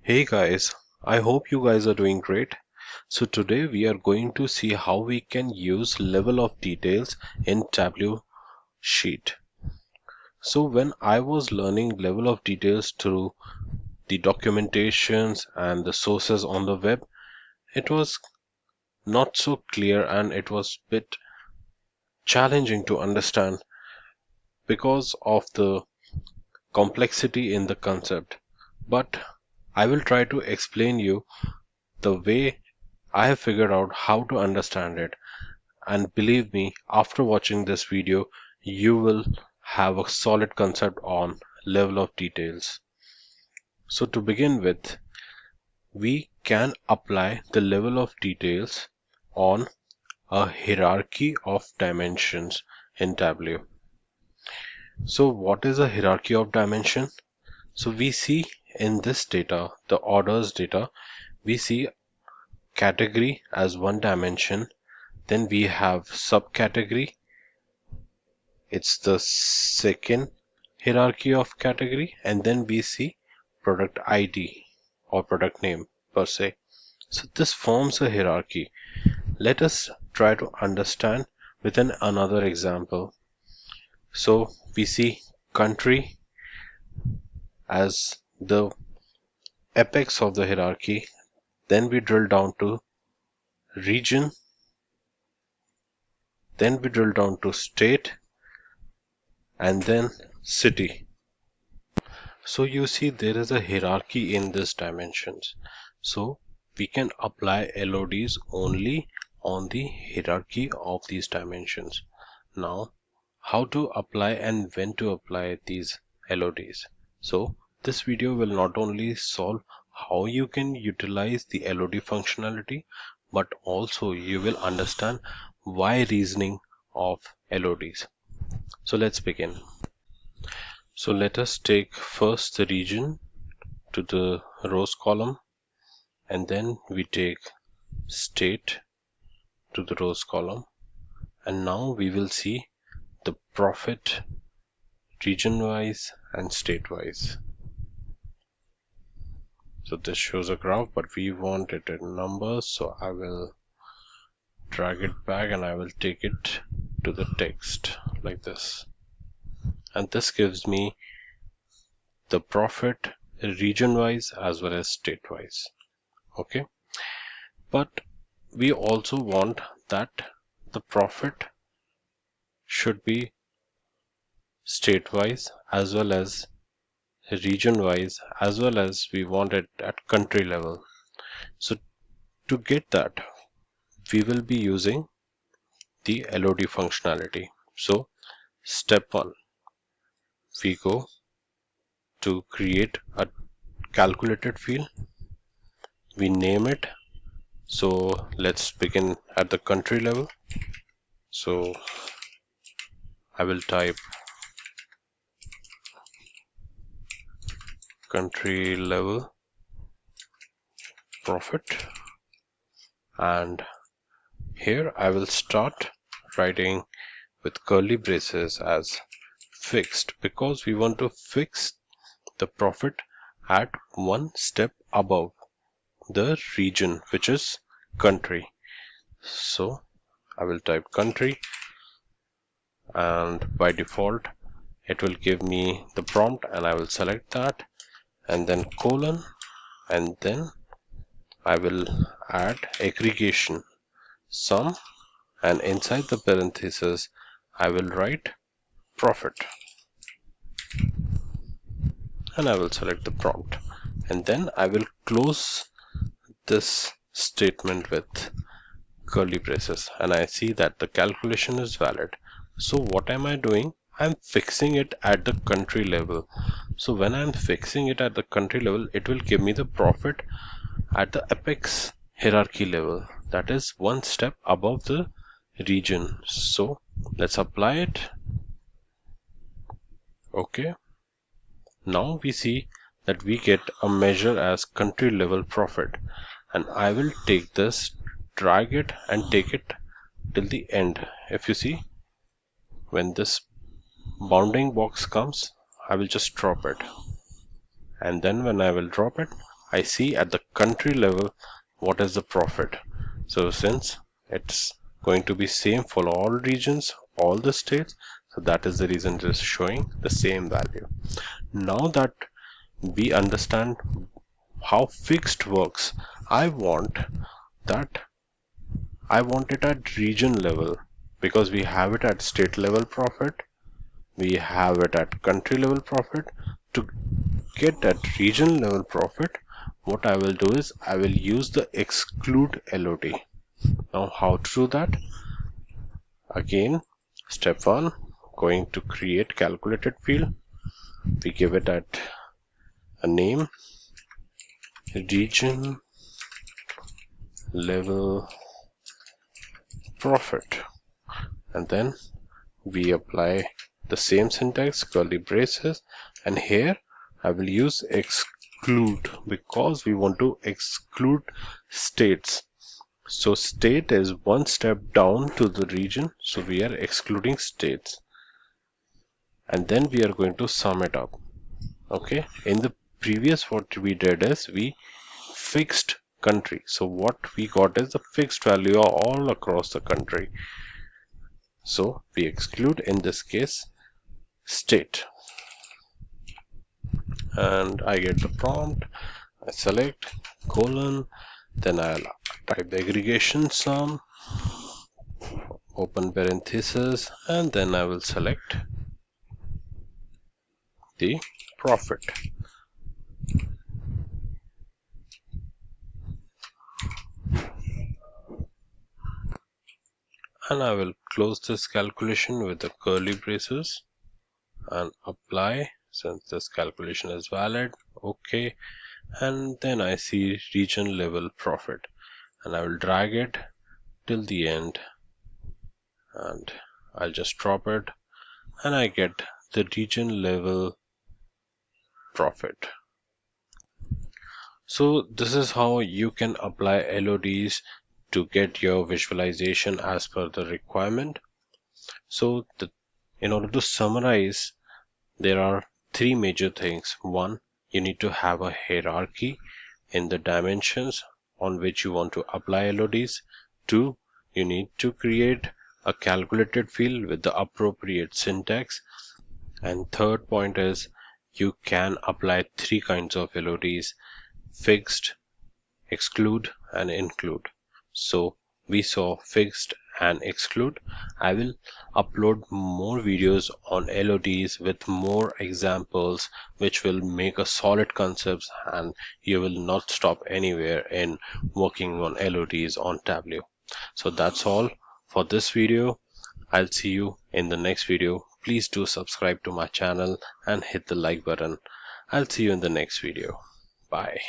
Hey guys, I hope you guys are doing great. So today we are going to see how we can use level of details in Tableau sheet. So when I was learning level of details through the documentations and the sources on the web, it was not so clear and it was a bit challenging to understand because of the complexity in the concept. But I will try to explain you the way I have figured out how to understand it. And believe me, after watching this video, you will have a solid concept on level of details. So to begin with, we can apply the level of details on a hierarchy of dimensions in Tableau. So what is a hierarchy of dimension? So we see in this data, the orders data, we see category as one dimension, then we have subcategory. It's the second hierarchy of category, and then we see product ID or product name per se. So this forms a hierarchy. Let us try to understand with another example. So we see country as the apex of the hierarchy. Then we drill down to region. Then we drill down to state and then city. So you see there is a hierarchy in these dimensions. So we can apply LODs only on the hierarchy of these dimensions. Now, how to apply and when to apply these LODs? So this video will not only solve how you can utilize the LOD functionality, but also you will understand why reasoning of LODs. So let's begin. So let us take first the region to the rows column, and then we take state to the rows column, and now we will see the profit region wise and state wise. So this shows a graph, but we want it in numbers, so I will drag it back and I will take it to the text like this, and this gives me the profit region wise as well as state wise. Okay, but we also want that the profit should be state wise as well as region wise, as well as we want it at country level. So to get that, we will be using the LOD functionality. So step 1, we go to create a calculated field. We name it. So let's begin at the country level. So I will type country level profit, and here I will start writing with curly braces as fixed, because we want to fix the profit at one step above the region, which is country. So I will type country, and by default it will give me the prompt, and I will select that, and then colon, and then I will add aggregation sum, and inside the parenthesis I will write profit, and I will select the prompt, and then I will close this statement with curly braces, and I see that the calculation is valid. So what am I doing? I'm fixing it at the country level. So when I'm fixing it at the country level, it will give me the profit at the apex hierarchy level, that is one step above the region. So let's apply it. Okay, now we see that we get a measure as country level profit, and I will take this, drag it and take it till the end. If you see, when this bounding box comes, I will just drop it, and then when I will drop it, I see at the country level what is the profit. So since it's going to be same for all regions, all the states, so that is the reason it is showing the same value. Now that we understand how fixed works, I want it at region level, because we have it at state level profit, we have it at country level profit. To get at region level profit, what I will do is I will use the exclude LOD. Now how to do that? Again, step 1, going to create calculated field. We give it at a name, region level profit, and then we apply the same syntax, curly braces, and here I will use exclude because we want to exclude states. So state is one step down to the region, so we are excluding states, and then we are going to sum it up. Okay, in the previous what we did is we fixed country, so what we got is the fixed value all across the country. So we exclude in this case state, and I get the prompt. I select colon, then I'll type the aggregation sum, open parenthesis, and then I will select the profit. And I will close this calculation with the curly braces and apply, since this calculation is valid. Okay, and then I see region level profit, and I will drag it till the end, and I'll just drop it, and I get the region level profit. So this is how you can apply LODs to get your visualization as per the requirement. So in order to summarize, there are three major things. One, you need to have a hierarchy in the dimensions on which you want to apply LODs. Two, you need to create a calculated field with the appropriate syntax. And third point is you can apply three kinds of LODs: fixed, exclude, and include. So we saw fixed and exclude. I will upload more videos on LODs with more examples, which will make a solid concepts, and you will not stop anywhere in working on LODs on Tableau. So that's all for this video. I'll see you in the next video. Please do subscribe to my channel and hit the like button. I'll see you in the next video. Bye.